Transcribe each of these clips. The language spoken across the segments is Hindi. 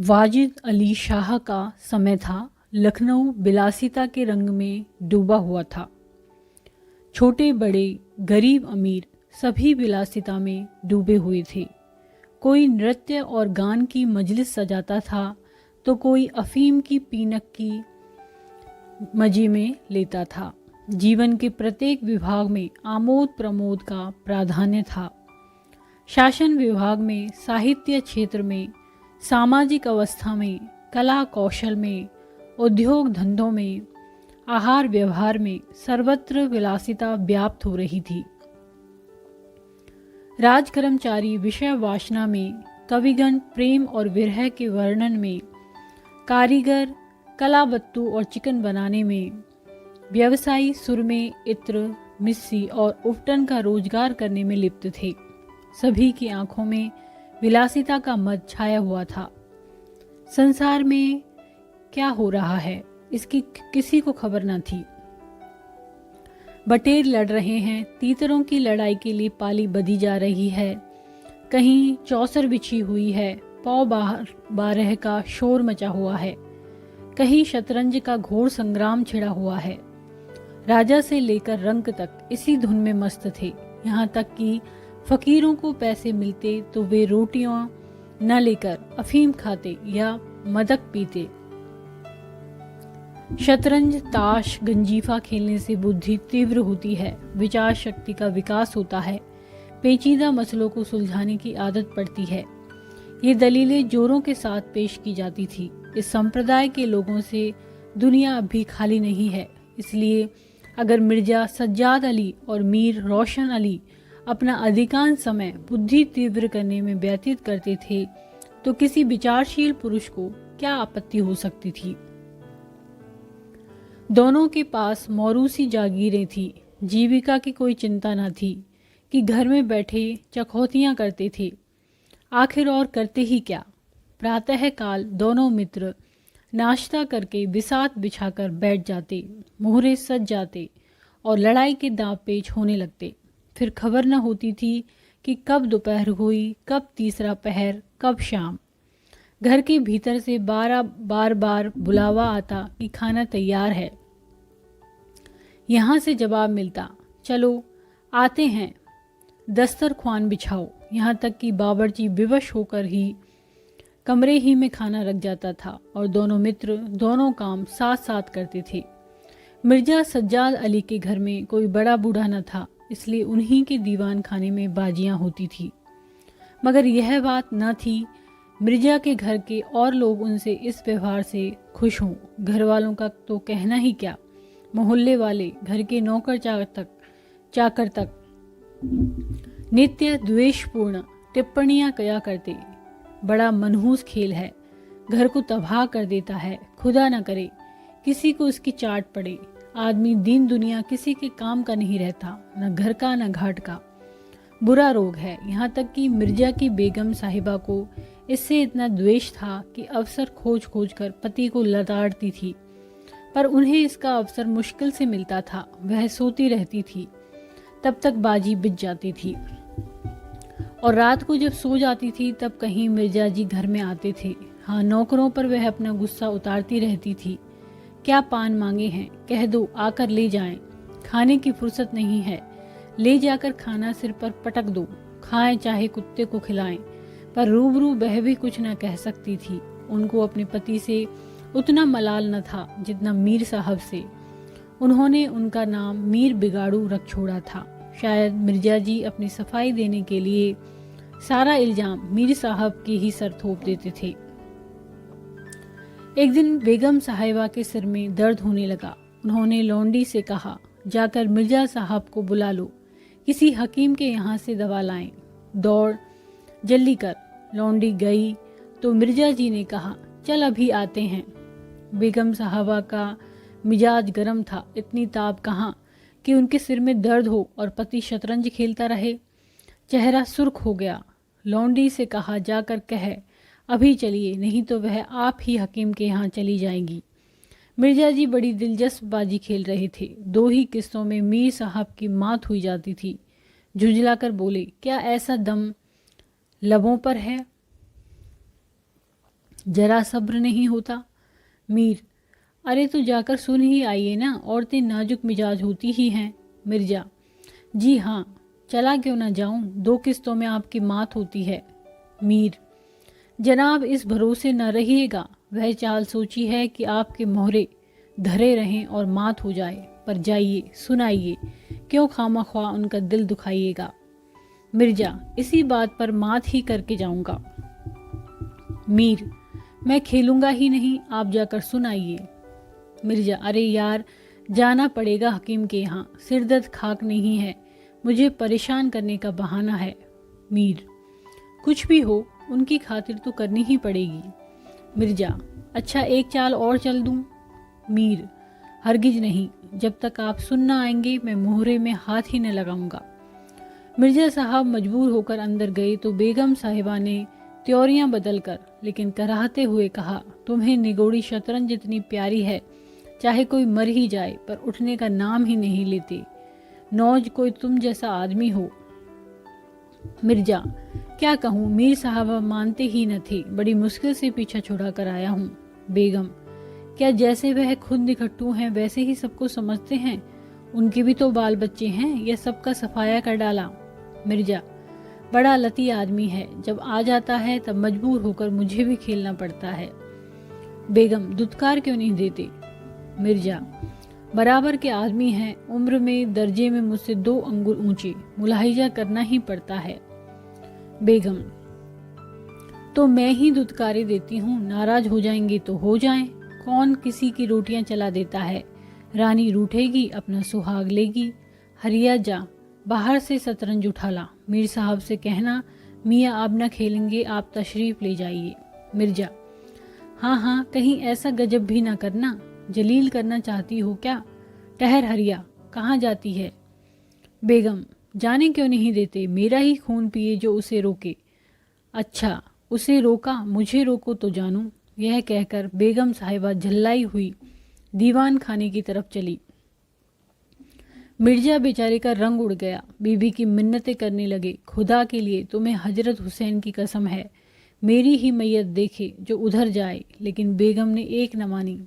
वाजिद अली शाह का समय था। लखनऊ विलासिता के रंग में डूबा हुआ था। छोटे बड़े, गरीब अमीर सभी विलासिता में डूबे हुए थे। कोई नृत्य और गान की मजलिस सजाता था तो कोई अफीम की पीनक की मजे में लेता था। जीवन के प्रत्येक विभाग में आमोद प्रमोद का प्राधान्य था। शासन विभाग में, साहित्य क्षेत्र में, सामाजिक अवस्था में, कला कौशल में, उद्योग धंधों में, आहार व्यवहार में सर्वत्र विलासिता व्याप्त हो रही थी। राज कर्मचारी विषय वासना में, कविगण प्रेम और विरह के वर्णन में, कारीगर कलाबत्तू और चिकन बनाने में, व्यवसायी सुरमे, इत्र, मिस्सी और उफ्टन का रोजगार करने में लिप्त थे। सभी की आंखों में विलासिता का मद छाया हुआ था। संसार में क्या हो रहा है इसकी किसी को खबर न थी। बटेर लड़ रहे हैं, तीतरों की लड़ाई के लिए पाली बधी जा रही है, कहीं चौसर बिछी हुई है, पौ बारह का शोर मचा हुआ है, कहीं शतरंज का घोर संग्राम छिड़ा हुआ है। राजा से लेकर रंक तक इसी धुन में मस्त थे। यहाँ तक कि फकीरों को पैसे मिलते तो वे रोटियां न लेकर अफीम खाते या मदक पीते। शतरंज, ताश, गंजीफा खेलने से बुद्धि तीव्र होती है, विचार शक्ति का विकास होता है, पेचीदा मसलों को सुलझाने की आदत पड़ती है। ये दलीलें जोरों के साथ पेश की जाती थी। इस संप्रदाय के लोगों से दुनिया अब भी खाली नहीं है। इसलिए अगर मिर्जा सज्जाद अली और मीर रोशन अली अपना अधिकांश समय बुद्धि तीव्र करने में व्यतीत करते थे तो किसी विचारशील पुरुष को क्या आपत्ति हो सकती थी। दोनों के पास मौरूसी जागीरें थी। जीविका की कोई चिंता न थी कि घर में बैठे चखौतियां करते थे। आखिर और करते ही क्या। प्रातः काल दोनों मित्र नाश्ता करके बिसात बिछाकर बैठ जाते, मोहरे सज जाते और लड़ाई के दांव पेच होने लगते। फिर खबर न होती थी कि कब दोपहर हुई, कब तीसरा पहर, कब शाम। घर के भीतर से बार बार बुलावा आता कि खाना तैयार है। यहाँ से जवाब मिलता, चलो आते हैं, दस्तरख्वान बिछाओ। यहाँ तक कि बावर्ची विवश होकर ही कमरे ही में खाना रख जाता था और दोनों मित्र दोनों काम साथ साथ करते थे। मिर्जा सज्जाद अली के घर में कोई बड़ा बूढ़ा न था, इसलिए उन्हीं के दीवान खाने में बाजियां होती थी। मगर यह बात न थी मिर्जा के घर के और लोग उनसे इस व्यवहार से खुश हों। घर वालों का तो कहना ही क्या, मोहल्ले वाले, घर के नौकर चाकर तक नित्य द्वेषपूर्ण टिप्पणियां किया करते। बड़ा मनहूस खेल है, घर को तबाह कर देता है, खुदा न करे किसी को इसकी चाट पड़े। आदमी दीन दुनिया किसी के काम का नहीं रहता, न घर का न घाट का। बुरा रोग है। यहाँ तक कि मिर्जा की बेगम साहिबा को इससे इतना द्वेष था कि अवसर खोज खोज कर पति को लताड़ती थी, पर उन्हें इसका अवसर मुश्किल से मिलता था। वह सोती रहती थी, तब तक बाजी बिछ जाती थी और रात को जब सो जाती थी तब कहीं मिर्जा जी घर में आते थे। हाँ, नौकरों पर वह अपना गुस्सा उतारती रहती थी। क्या पान मांगे हैं, कह दो, आकर ले जाएं। खाने की फुर्सत नहीं है, ले जाकर खाना सिर पर पटक दो, खाएं चाहे कुत्ते को खिलाएं। पर रूबरू वह भी कुछ न कह सकती थी। उनको अपने पति से उतना मलाल न था जितना मीर साहब से। उन्होंने उनका नाम मीर बिगाड़ू रख छोड़ा था। शायद मिर्जा जी अपनी सफाई देने के लिए सारा इल्जाम मीर साहब के ही सर थोप देते थे। एक दिन बेगम साहिबा के सिर में दर्द होने लगा। उन्होंने लौंडी से कहा, जाकर मिर्जा साहब को बुला लो, किसी हकीम के यहाँ से दवा लाएं। दौड़ जल्दी कर। लौंडी गई तो मिर्जा जी ने कहा, चल अभी आते हैं। बेगम साहबा का मिजाज गर्म था। इतनी ताप कहाँ कि उनके सिर में दर्द हो और पति शतरंज खेलता रहे। चेहरा सुर्ख हो गया। लौंडी से कहा, जाकर कह अभी चलिए, नहीं तो वह आप ही हकीम के यहाँ चली जाएंगी। मिर्जा जी बड़ी दिलचस्प बाजी खेल रहे थे। 2 ही किस्तों में मीर साहब की मात हुई जाती थी। झुंझलाकर बोले, क्या ऐसा दम लबों पर है? जरा सब्र नहीं होता? मीर, अरे तो जाकर सुन ही आइए ना, औरतें नाजुक मिजाज होती ही हैं। मिर्जा, जी हाँ, चला क्यों ना जाऊं, 2 किस्तों में आपकी मात होती है। मीर, जनाब इस भरोसे न रहिएगा, वह चाल सोची है कि आपके मोहरे धरे रहें और मात हो जाए, पर जाइए सुनाइए, क्यों खामख्वा उनका दिल दुखाइएगा। मिर्जा, इसी बात पर मात ही करके जाऊंगा। मीर, मैं खेलूंगा ही नहीं, आप जाकर सुनाइए। मिर्जा, अरे यार, जाना पड़ेगा हकीम के यहाँ, सिरदर्द खाक नहीं है, मुझे परेशान करने का बहाना है। मीर, कुछ भी हो, उनकी खातिर तो करनी ही पड़ेगी। मिर्जा, अच्छा एक चाल और चल दूं? मीर, हरगिज नहीं, जब तक आप सुन न आएंगे मैं मोहरे में हाथ ही न लगाऊंगा। मिर्जा साहब मजबूर होकर अंदर गए तो बेगम साहिबा ने त्योरियां बदलकर लेकिन कराहते हुए कहा, तुम्हें निगोड़ी शतरंज जितनी प्यारी है, चाहे कोई मर ही जाए पर उठने का नाम ही नहीं लेते। नौज कोई तुम जैसा आदमी हो। मिर्जा, क्या कहूँ, मीर साहबा मानते ही न थे, बड़ी मुश्किल से पीछा छुड़ा कर आया हूँ। बेगम, क्या जैसे वह खुद निखट्टू हैं वैसे ही सबको समझते हैं? उनके भी तो बाल बच्चे हैं, यह सबका सफाया कर डाला। मिर्जा, बड़ा लती आदमी है, जब आ जाता है तब मजबूर होकर मुझे भी खेलना पड़ता है। बेगम, दुत्कार क्यों नहीं देते? मिर्जा, बराबर के आदमी हैं, उम्र में दर्जे में मुझसे 2 अंगुल ऊंचे, मुलाहिजा करना ही पड़ता है। बेगम, तो मैं ही दुत्कारे देती हूँ, नाराज हो जाएंगे तो हो जाएं, कौन किसी की रोटियां चला देता है। रानी रूठेगी, अपना सुहाग लेगी। हरिया जा, बाहर से शतरंज उठा ला, मीर साहब से कहना मियाँ आप न खेलेंगे, आप तशरीफ ले जाइए। मिर्जा, हाँ हाँ, कहीं ऐसा गजब भी ना करना, जलील करना चाहती हो क्या? ठहर हरिया, कहाँ जाती है? बेगम, जाने क्यों नहीं देते, मेरा ही खून पिए जो उसे रोके। अच्छा, उसे रोका, मुझे रोको तो जानूं। यह कहकर बेगम साहिबा झल्लाई हुई दीवान खाने की तरफ चली। मिर्जा बेचारे का रंग उड़ गया, बीबी की मिन्नतें करने लगे, खुदा के लिए तुम्हें हजरत हुसैन की कसम है, मेरी ही मैयत देखे जो उधर जाए। लेकिन बेगम ने एक न मानी।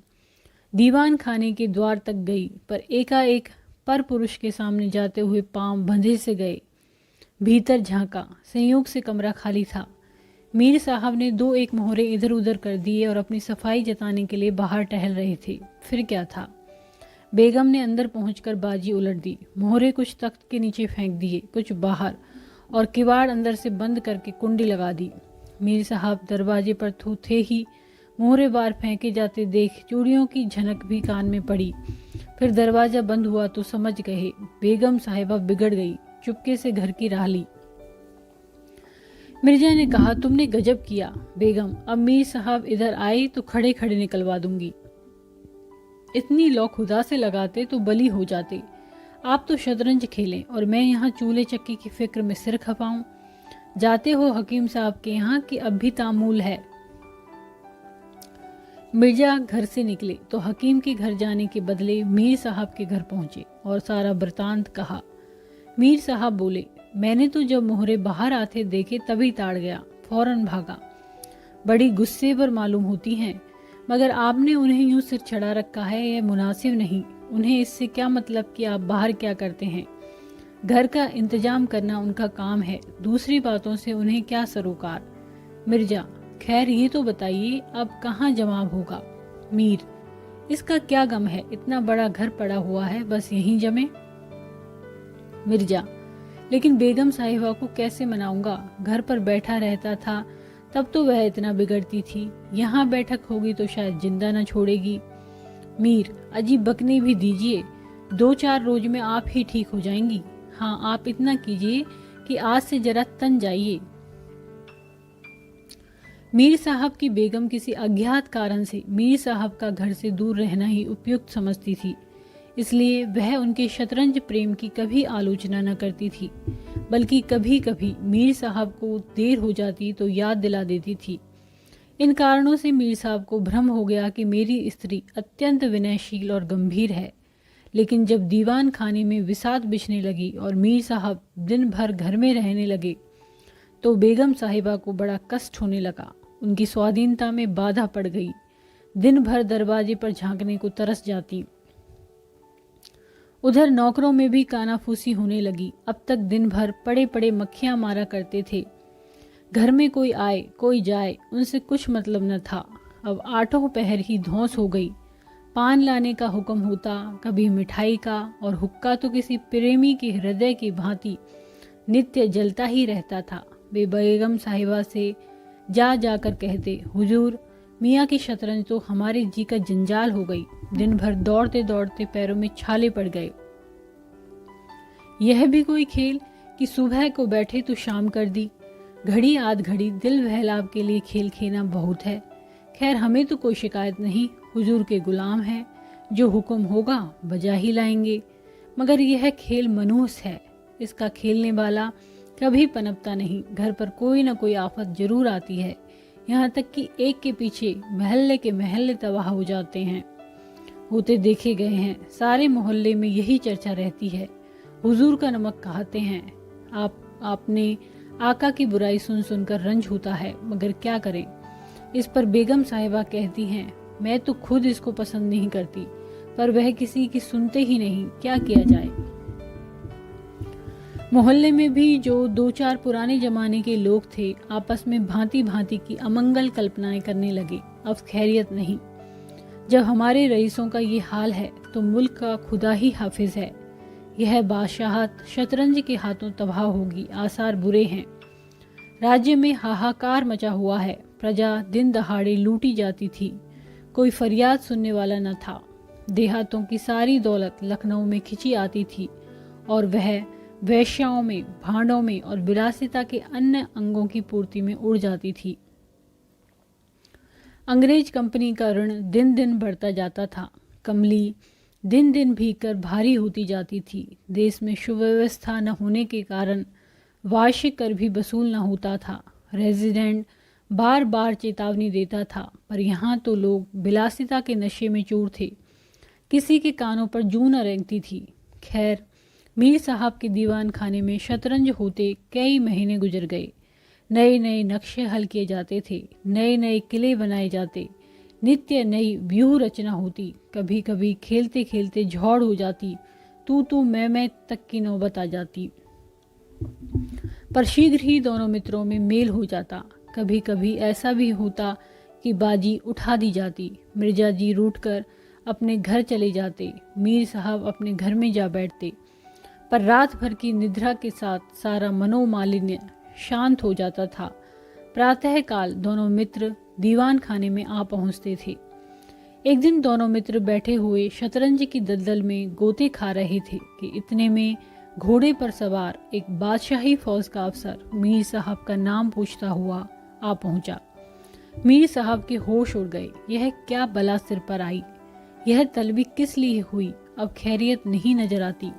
दीवान खाने के द्वार तक गई, पर एकाएक पर पुरुष के सामने जाते हुए पांव बंधे से गए। भीतर झांका, संयोग से कमरा खाली था। मीर साहब ने 2-1 मोहरे इधर उधर कर दिए और अपनी सफाई जताने के लिए बाहर टहल रहे थे। फिर क्या था? बेगम ने अंदर पहुंचकर बाजी उलट दी, मोहरे कुछ तख्त के नीचे फेंक दिए, कुछ बाहर, और किवाड़ अंदर से बंद करके कुंडी लगा दी। मीर साहब दरवाजे पर थे ही मोहरे बार फेंके जाते देख चूड़ियों की झनक भी कान में पड़ी। फिर दरवाजा बंद हुआ तो समझ गए बेगम साहिबा बिगड़ गई, चुपके से घर की राह ली। मिर्जा ने कहा, तुमने गजब किया बेगम, अब मीर साहब इधर आए तो खड़े खड़े निकलवा दूंगी। इतनी लौ खुदा से लगाते तो बली हो जाते। आप तो शतरंज खेलें और मैं यहाँ चूल्हे चक्की की फिक्र में सिर खपाऊं। जाते हो हकीम साहब के यहाँ कि अब भी तामूल है? मिर्जा घर से निकले तो हकीम के घर जाने के बदले मीर साहब के घर पहुंचे और सारा वृतांत कहा। मीर साहब बोले, मैंने तो जब मोहरे बाहर आते देखे तभी ताड़ गया, फौरन भागा। बड़ी गुस्से पर मालूम होती हैं, मगर आपने उन्हें यूं सिर चढ़ा रखा है, यह मुनासिब नहीं। उन्हें इससे क्या मतलब कि आप बाहर क्या करते हैं? घर का इंतजाम करना उनका काम है, दूसरी बातों से उन्हें क्या सरोकार। मिर्जा, खैर ये तो बताइए अब कहाँ जमाव होगा? मीर, इसका क्या गम है, इतना बड़ा घर पड़ा हुआ है, बस यहीं जमे। मिर्जा, लेकिन बेगम साहिबा को कैसे मनाऊंगा? घर पर बैठा रहता था तब तो वह इतना बिगड़ती थी, यहाँ बैठक होगी तो शायद जिंदा न छोड़ेगी। मीर, अजीब बकने भी दीजिए, 2-4 रोज में आप ही ठीक हो जाएंगी। हाँ, आप इतना कीजिए कि आज से जरा तन जाइए। मीर साहब की बेगम किसी अज्ञात कारण से मीर साहब का घर से दूर रहना ही उपयुक्त समझती थी, इसलिए वह उनके शतरंज प्रेम की कभी आलोचना न करती थी, बल्कि कभी कभी मीर साहब को देर हो जाती तो याद दिला देती थी। इन कारणों से मीर साहब को भ्रम हो गया कि मेरी स्त्री अत्यंत विनयशील और गंभीर है। लेकिन जब दीवान खाने में विसात बिछने लगी और मीर साहब दिन भर घर में रहने लगे तो बेगम साहिबा को बड़ा कष्ट होने लगा। उनकी स्वाधीनता में बाधा पड़ गई। दिन भर दरवाजे पर झांकने को तरस जाती। उधर नौकरों में भी कानाफूसी होने लगी। अब तक दिन भर पड़े पड़े मक्खियां मारा करते थे। घर में कोई आए कोई जाए उनसे कुछ मतलब न था। अब आठों पहर ही धौंस हो गई। पान लाने का हुक्म होता, कभी मिठाई का, और हुक्का तो किसी प्रेमी के हृदय की भांति नित्य जलता ही रहता था। वे बेगम साहिबा से जा जाकर कहते, हुजूर, मियाँ की शतरंज तो हमारे जी का जंजाल हो गई। दिन भर दौड़ते दौड़ते पैरों में छाले पड़ गए। यह भी कोई खेल कि सुबह को बैठे तो शाम कर दी। घड़ी आध घड़ी दिल बहलाव के लिए खेल खेलना बहुत है। खैर, हमें तो कोई शिकायत नहीं, हुजूर के गुलाम हैं, जो हुक्म होगा बजा ही लाएंगे। मगर यह खेल मनहूस है, इसका खेलने वाला कभी पनपता नहीं। घर पर कोई न कोई आफत जरूर आती है, यहाँ तक कि एक के पीछे महल्ले के महल्ले तबाह हो जाते हैं। होते देखे गए हैं। सारे मोहल्ले में यही चर्चा रहती है। हुजूर का नमक खाते हैं। आपने आका की बुराई सुन सुनकर रंज होता है, मगर क्या करें। इस पर बेगम साहिबा कहती हैं, मैं तो खुद इसको पसंद नहीं करती, पर वह किसी की सुनते ही नहीं, क्या किया जाए। मोहल्ले में भी जो दो चार पुराने जमाने के लोग थे, आपस में भांति भांति की अमंगल कल्पनाएं करने लगे। अब खैरियत नहीं। जब हमारे रईसों का ये हाल है तो मुल्क का खुदा ही हाफिज है। यह बादशाहत शतरंज के हाथों तबाह होगी, आसार बुरे हैं। राज्य में हाहाकार मचा हुआ है। प्रजा दिन दहाड़े लूटी जाती थी, कोई फरियाद सुनने वाला न था। देहातों की सारी दौलत लखनऊ में खिंची आती थी और वह वैश्याओं में, भांडों में और विलासिता के अन्य अंगों की पूर्ति में उड़ जाती थी। अंग्रेज कंपनी का ऋण दिन दिन बढ़ता जाता था। कमली दिन दिन भीगकर भारी होती जाती थी। देश में सुव्यवस्था न होने के कारण वार्षिक कर भी वसूल न होता था। रेजिडेंट बार बार चेतावनी देता था, पर यहाँ तो लोग विलासिता के नशे में चूर थे। किसी के कानों पर जूं न रेंगती थी। खैर, मीर साहब के दीवान खाने में शतरंज होते कई महीने गुजर गए। नए नए नक्शे हल किए जाते थे, नए नए किले बनाए जाते, नित्य नई व्यूह रचना होती। कभी कभी खेलते खेलते झौड़ हो जाती, तू मैं तक की नौबत आ जाती। पर शीघ्र ही दोनों मित्रों में मेल हो जाता। कभी कभी ऐसा भी होता कि बाजी उठा दी जाती। मिर्जा जी रूठकर अपने घर चले जाते, मीर साहब अपने घर में जा बैठते। पर रात भर की निद्रा के साथ सारा मनोमालिन्य शांत हो जाता था। प्रातःकाल दोनों मित्र दीवान खाने में आ पहुंचते थे। एक दिन दोनों मित्र बैठे हुए शतरंज की दलदल में गोते खा रहे थे कि इतने में घोड़े पर सवार एक बादशाही फौज का अफसर मीर साहब का नाम पूछता हुआ आ पहुंचा। मीर साहब के होश उड़ गए। यह क्या बला सिर पर आई, यह तलबी किस लिए हुई, अब खैरियत नहीं नजर आती।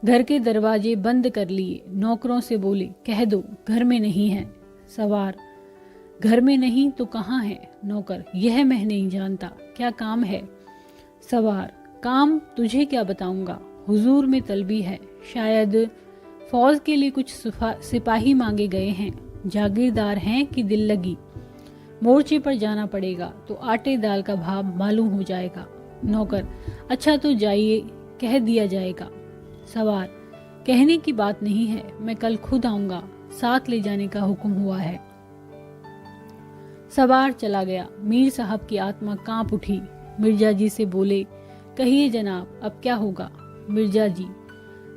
घर के दरवाजे बंद कर लिए। नौकरों से बोले, कह दो घर में नहीं है। सवार, घर में नहीं तो कहाँ है। नौकर, यह मैं नहीं जानता, क्या काम है। सवार, काम तुझे क्या बताऊंगा, हुजूर में तलबी है, शायद फौज के लिए कुछ सिपाही मांगे गए हैं। जागीरदार हैं कि दिल लगी। मोर्चे पर जाना पड़ेगा तो आटे दाल का भाव मालूम हो जाएगा। नौकर, अच्छा तो जाइए, कह दिया जाएगा। सवार, कहने की बात नहीं है, मैं कल खुद आऊंगा, साथ ले जाने का हुक्म हुआ है। सवार चला गया। मीर साहब की आत्मा कांप उठी। मिर्जा जी से बोले, कहिए जनाब, अब क्या होगा। मिर्जा जी,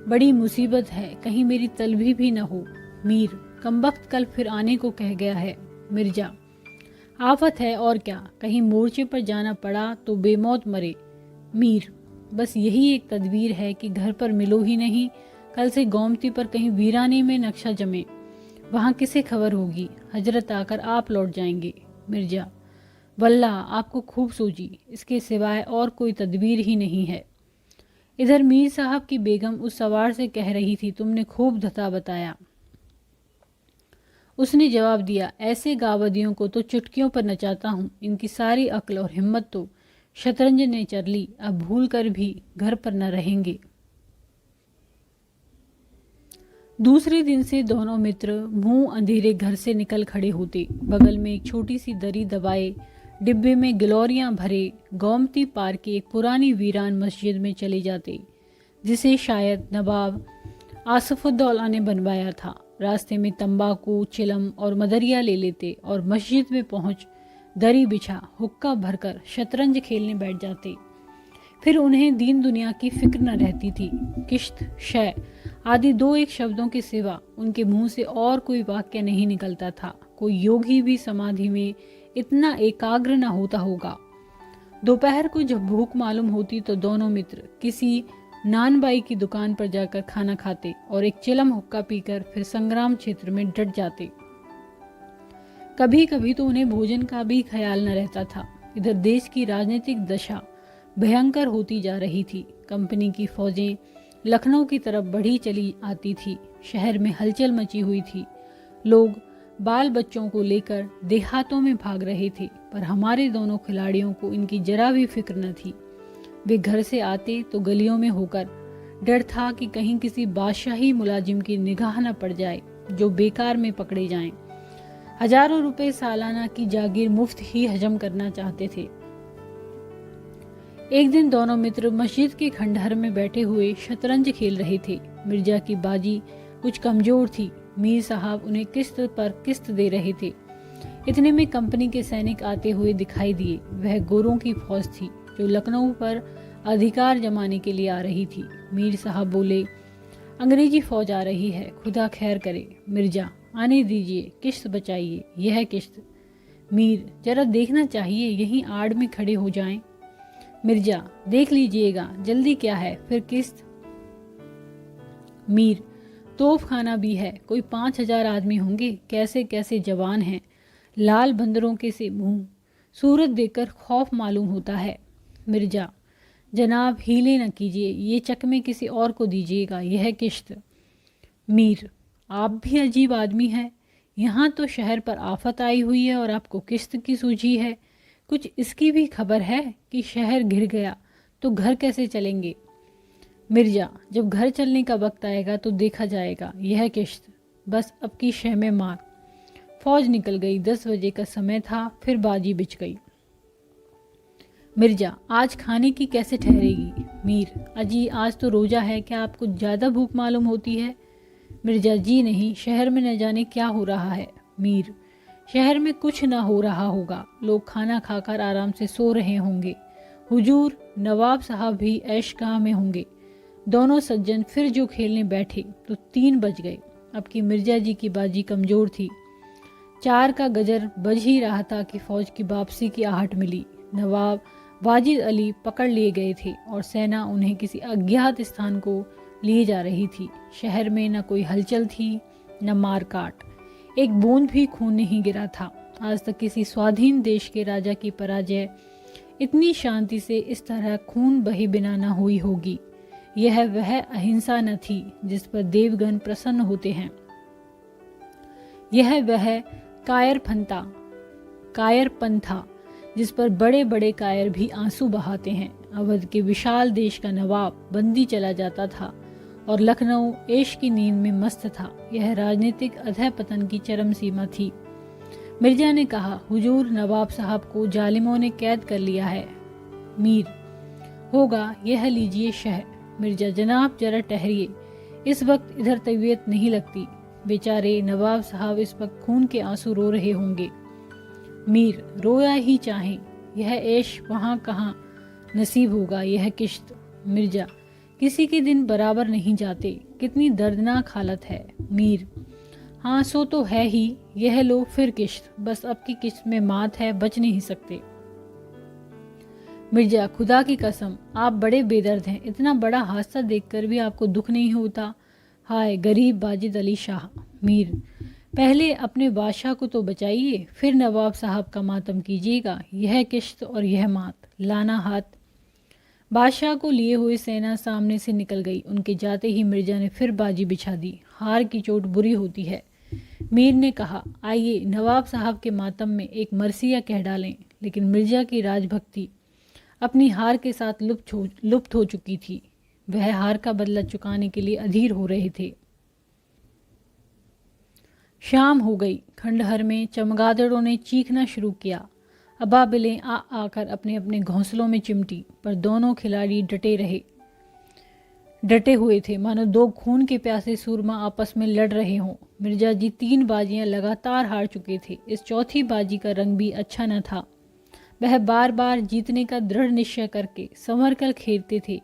बड़ी मुसीबत है, कहीं मेरी तलबी भी न हो। मीर, कमबख्त कल फिर आने को कह गया है। मिर्जा, आफत है और क्या, कहीं मोर्चे पर जाना पड़ा तो बेमौत मरे। मीर, बस यही एक तदबीर है कि घर पर मिलो ही नहीं, कल से गोमती पर कहीं वीराने में नक्शा जमे, वहां किसे खबर होगी, हजरत आकर आप लौट जाएंगे। मिर्जा, वल्लाह आपको खूब सूझी, इसके सिवाय और कोई तदबीर ही नहीं है। इधर मीर साहब की बेगम उस सवार से कह रही थी, तुमने खूब धता बताया। उसने जवाब दिया, ऐसे गावदियों को तो चुटकियों पर नचाता हूँ, इनकी सारी अक्ल और हिम्मत तो शतरंज ने चर ली, अब भूल कर भी घर पर न रहेंगे। दूसरे दिन से दोनों मित्र मुंह अंधेरे घर से निकल खड़े होते। बगल में एक छोटी सी दरी दबाए डिब्बे में गिलोरियां भरे गोमती पार की एक पुरानी वीरान मस्जिद में चले जाते, जिसे शायद नवाब आसफुद्दौला ने बनवाया था। रास्ते में तंबाकू, चिलम और मदरिया ले लेते और मस्जिद में पहुंच दरी बिछा हुक्का भरकर शतरंज खेलने बैठ जाते। फिर उन्हें दीन दुनिया की फिक्र न रहती थी। किश्त, शय आदि दो एक शब्दों के सिवा उनके मुंह से और कोई वाक्य नहीं निकलता था। कोई योगी भी समाधि में इतना एकाग्र न होता होगा। दोपहर को जब भूख मालूम होती तो दोनों मित्र किसी नानबाई की दुकान पर जाकर खाना खाते और एक चिलम हुक्का पीकर फिर संग्राम क्षेत्र में डट जाते। कभी कभी तो उन्हें भोजन का भी ख्याल न रहता था। इधर देश की राजनीतिक दशा भयंकर होती जा रही थी। कंपनी की फौजें लखनऊ की तरफ बढ़ी चली आती थी। शहर में हलचल मची हुई थी। लोग बाल बच्चों को लेकर देहातों में भाग रहे थे, पर हमारे दोनों खिलाड़ियों को इनकी जरा भी फिक्र न थी। वे घर से आते तो गलियों में होकर डर था कि कहीं किसी बादशाही मुलाजिम की निगाह न पड़ जाए जो बेकार में पकड़े जाएं। हजारों रुपए सालाना की जागीर मुफ्त ही हजम करना चाहते थे। एक दिन दोनों मित्र मस्जिद के खंडहर में बैठे हुए शतरंज खेल रहे थे। मिर्जा की बाजी कुछ कमजोर थी। मीर साहब उन्हें किस्त पर किस्त दे रहे थे। इतने में कंपनी के सैनिक आते हुए दिखाई दिए। वह गोरों की फौज थी जो लखनऊ पर अधिकार जमाने के लिए आ रही थी। मीर साहब बोले, अंग्रेजी फौज आ रही है, खुदा खैर करे। मिर्जा, आने दीजिए, किश्त बचाइए, यह है किश्त। मीर, जरा देखना चाहिए, यहीं आड़ में खड़े हो जाएं। मिर्जा, देख लीजिएगा, जल्दी क्या है, फिर किस्त। मीर, तोप खाना भी है, कोई 5,000 आदमी होंगे, कैसे कैसे जवान हैं, लाल बंदरों के से मुंह, सूरत देखकर खौफ मालूम होता है। मिर्जा, जनाब हीले न कीजिए, ये चकमे किसी और को दीजिएगा, यह है किश्त। मीर, आप भी अजीब आदमी हैं, यहाँ तो शहर पर आफत आई हुई है और आपको किश्त की सूझी है। कुछ इसकी भी खबर है कि शहर घिर गया तो घर कैसे चलेंगे। मिर्जा, जब घर चलने का वक्त आएगा तो देखा जाएगा, यह है किश्त। बस अब की शह में मार। फौज निकल गई। 10 बजे का समय था। फिर बाजी बिछ गई। मिर्जा, आज खाने की कैसे ठहरेगी। मीर, अजी आज तो रोजा है, क्या आपको ज़्यादा भूख मालूम होती है। मिर्जा, जी नहीं, शहर में न जाने क्या हो रहा है। मीर, शहर में कुछ न हो रहा होगा, लोग खाना खाकर आराम से सो रहे होंगे। हुजूर, नवाब साहब भी ऐशगाह में होंगे। दोनों सज्जन फिर जो खेलने बैठे तो 3 बज गए। अब की मिर्जा जी की बाजी कमजोर थी। 4 का गजर बज ही रहा था कि फौज की वापसी की आहट मिली। नवाब वाजिद अली पकड़ लिए गए थे और सेना उन्हें किसी अज्ञात स्थान को लिए जा रही थी। शहर में न कोई हलचल थी, न मार काट। एक बूंद भी खून नहीं गिरा था। आज तक किसी स्वाधीन देश के राजा की पराजय इतनी शांति से इस तरह खून बहे बिना न हुई होगी। यह वह अहिंसा न थी जिस पर देवगण प्रसन्न होते हैं। यह वह कायरपन था जिस पर बड़े बड़े कायर भी आंसू बहाते हैं। अवध के विशाल देश का नवाब बंदी चला जाता था और लखनऊ ऐश की नींद में मस्त था। यह राजनीतिक अधःपतन की चरम सीमा थी। मिर्जा ने कहा, हुजूर, नवाब साहब को जालिमों ने कैद कर लिया है। मीर, होगा, यह लीजिए शह। मिर्जा, जनाब जरा ठहरिए, इस वक्त इधर तबीयत नहीं लगती। बेचारे नवाब साहब इस वक्त खून के आंसू रो रहे होंगे। मीर, रोया ही चाहें, यह ऐश वहाँ कहाँ नसीब होगा, यह किश्त। मिर्जा, किसी के दिन बराबर नहीं जाते, कितनी दर्दनाक हालत है। मीर, हाँ सो तो है ही, यह लो फिर किश्त। बस अब की किश्त में मात है, बच नहीं सकते। मिर्जा, खुदा की कसम, आप बड़े बेदर्द हैं, इतना बड़ा हादसा देखकर भी आपको दुख नहीं होता। हाय गरीब वाजिद अली शाह। मीर, पहले अपने बादशाह को तो बचाइए, फिर नवाब साहब का मातम कीजिएगा, यह किश्त और यह मात। लाना हाथ। बादशाह को लिए हुए सेना सामने से निकल गई। उनके जाते ही मिर्जा ने फिर बाजी बिछा दी। हार की चोट बुरी होती है। मीर ने कहा, आइए नवाब साहब के मातम में एक मरसिया कह डालें। लेकिन मिर्जा की राजभक्ति अपनी हार के साथ लुप्त हो चुकी थी। वह हार का बदला चुकाने के लिए अधीर हो रहे थे। शाम हो गई। खंडहर में चमगादड़ों ने चीखना शुरू किया। अबाबिलें आ आकर अपने अपने घोंसलों में चिमटी, पर दोनों खिलाड़ी डटे हुए थे, मानो दो खून के प्यासे सूरमा आपस में लड़ रहे हों। मिर्जा जी 3 बाजियां लगातार हार चुके थे। इस चौथी बाजी का रंग भी अच्छा न था। वह बार बार जीतने का दृढ़ निश्चय करके संभर कर खेलते थे,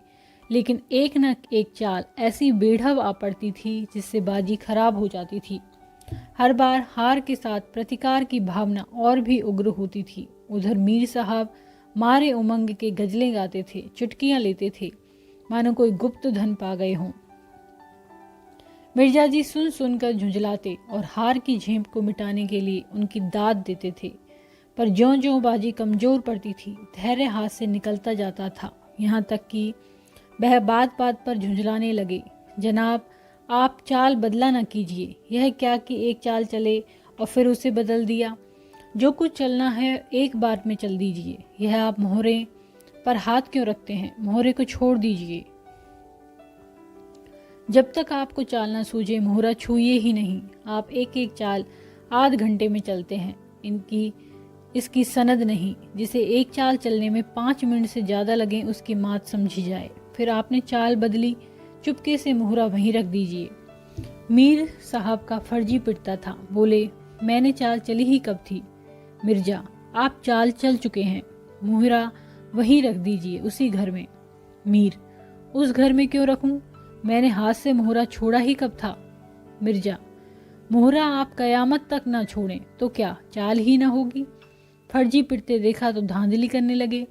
लेकिन एक न एक चाल ऐसी बेढब आ पड़ती थी जिससे बाजी खराब हो जाती थी। हर बार हार के साथ प्रतिकार की भावना और भी उग्र होती थी। उधर मीर साहब मारे उमंग के गजलें गाते थे, चुटकियां लेते थे, मानो कोई गुप्त धन पा गए हों। मिर्जा जी सुन सुनकर झुंझलाते और हार की झेंप को मिटाने के लिए उनकी दाद देते थे, पर ज्यों ज्यों बाजी कमजोर पड़ती थी, धैर्य हाथ से निकलता जाता था। यहाँ तक कि वह बात बात पर झुंझलाने लगे, जनाब आप चाल बदला न कीजिए। यह क्या कि एक चाल चले और फिर उसे बदल दिया। जो कुछ चलना है एक बार में चल दीजिए। यह आप मोहरे पर हाथ क्यों रखते हैं? मोहरे को छोड़ दीजिए। जब तक आपको चाल न सूझे मोहरा छूइए ही नहीं। आप एक एक चाल आध घंटे में चलते हैं। इसकी सनद नहीं। जिसे एक चाल चलने में 5 मिनट से ज़्यादा लगे उसकी मात समझी जाए। फिर आपने चाल बदली, चुपके से मोहरा वहीं रख दीजिए। मीर साहब का फर्जी पिटता था। बोले, मैंने चाल चली ही कब थी? मिर्जा, आप चाल चल चुके हैं। मोहरा वहीं रख दीजिए, उसी घर में। मीर, उस घर में क्यों रखूं? मैंने हाथ से मोहरा छोड़ा ही कब था? मिर्जा, मोहरा आप कयामत तक ना छोड़ें तो क्या चाल ही ना होगी? फर्जी पिटते देखा तो धांधली करने लगे।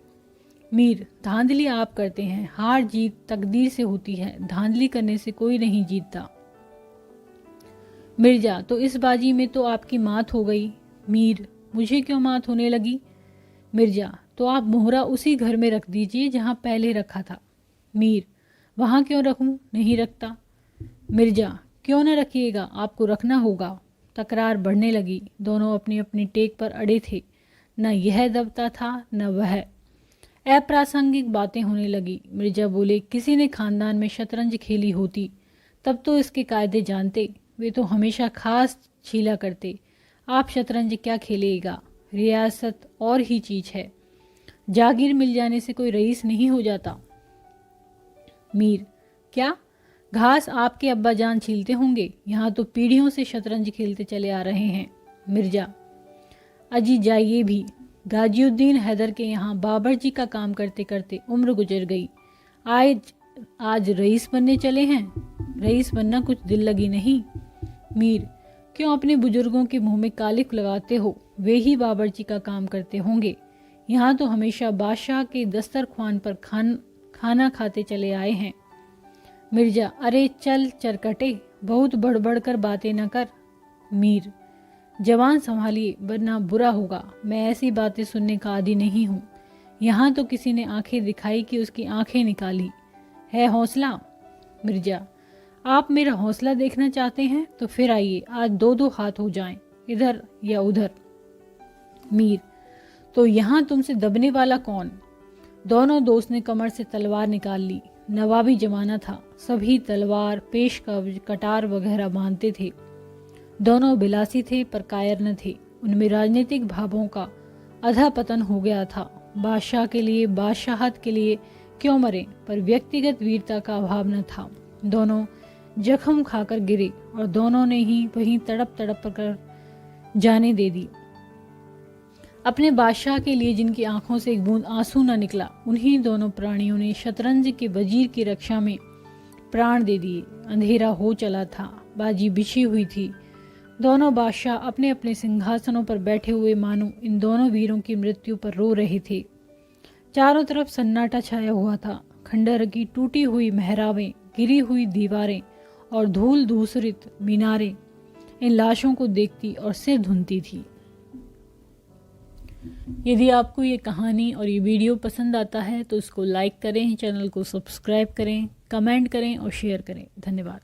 मीर, धांधली आप करते हैं। हार जीत तकदीर से होती है, धांधली करने से कोई नहीं जीतता। मिर्जा, तो इस बाजी में तो आपकी मात हो गई। मीर, मुझे क्यों मात होने लगी? मिर्जा, तो आप मोहरा उसी घर में रख दीजिए जहां पहले रखा था। मीर, वहां क्यों रखूं? नहीं रखता। मिर्जा, क्यों न रखिएगा, आपको रखना होगा। तकरार बढ़ने लगी। दोनों अपनी अपनी टेक पर अड़े थे। न यह दबता था न वह। अप्रासंगिक बातें होने लगी। मिर्जा बोले, किसी ने खानदान में शतरंज खेली होती तब तो इसके कायदे जानते। वे तो हमेशा खास छीला करते। आप शतरंज क्या खेलेगा? रियासत और ही चीज है। जागीर मिल जाने से कोई रईस नहीं हो जाता। मीर, क्या घास आपके अब्बा जान छीलते होंगे? यहाँ तो पीढ़ियों से शतरंज खेलते चले आ रहे हैं। मिर्जा, अजी जाइए भी। गाजिउद्दीन हैदर के यहाँ बाबर जी का काम करते करते उम्र गुजर गई। आज रईस बनने चले हैं। रईस बनना कुछ दिल लगी नहीं। मीर, क्यों अपने बुजुर्गों के मुंह में कालिक लगाते हो? वे ही बाबर जी का काम करते होंगे। यहाँ तो हमेशा बादशाह के दस्तरख्वान पर खाना खाते चले आए हैं। मिर्जा, अरे चल चरकटे, बहुत बढ़ कर बातें न कर। मीर, जवान संभालिए वरना बुरा होगा। मैं ऐसी बातें सुनने का आदी नहीं हूँ। यहाँ तो किसी ने आंखें दिखाई कि उसकी आंखें निकाली। है हौसला? मिर्जा, आप मेरा हौसला देखना चाहते हैं तो फिर आइए, आज 2-2 हाथ हो जाएं, इधर या उधर। मीर, तो यहाँ तुमसे दबने वाला कौन? दोनों दोस्त ने कमर से तलवार निकाल ली। नवाबी जमाना था, सभी तलवार, पेशकश, कटार वगैरह बांधते थे। दोनों बिलासी थे पर कायर न थे। उनमें राजनीतिक भावों का अधा पतन हो गया था। बादशाह के लिए, बादशाहत के लिए क्यों मरे, पर व्यक्तिगत वीरता का अभाव न था। दोनों जख्म खाकर गिरे और दोनों ने ही वहीं तड़प कर जाने दे दी। अपने बादशाह के लिए जिनकी आंखों से एक बूंद आंसू न निकला, उन्हीं दोनों प्राणियों ने शतरंज के वजीर की रक्षा में प्राण दे दिए। अंधेरा हो चला था, बाजी बिछी हुई थी। दोनों बादशाह अपने अपने सिंहासनों पर बैठे हुए मानो इन दोनों वीरों की मृत्यु पर रो रहे थे। चारों तरफ सन्नाटा छाया हुआ था। खंडहर की टूटी हुई मेहराबें, गिरी हुई दीवारें और धूल धूसरित मीनारें इन लाशों को देखती और सिर धुनती थी। यदि आपको ये कहानी और ये वीडियो पसंद आता है तो इसको लाइक करें, चैनल को सब्सक्राइब करें, कमेंट करें और शेयर करें। धन्यवाद।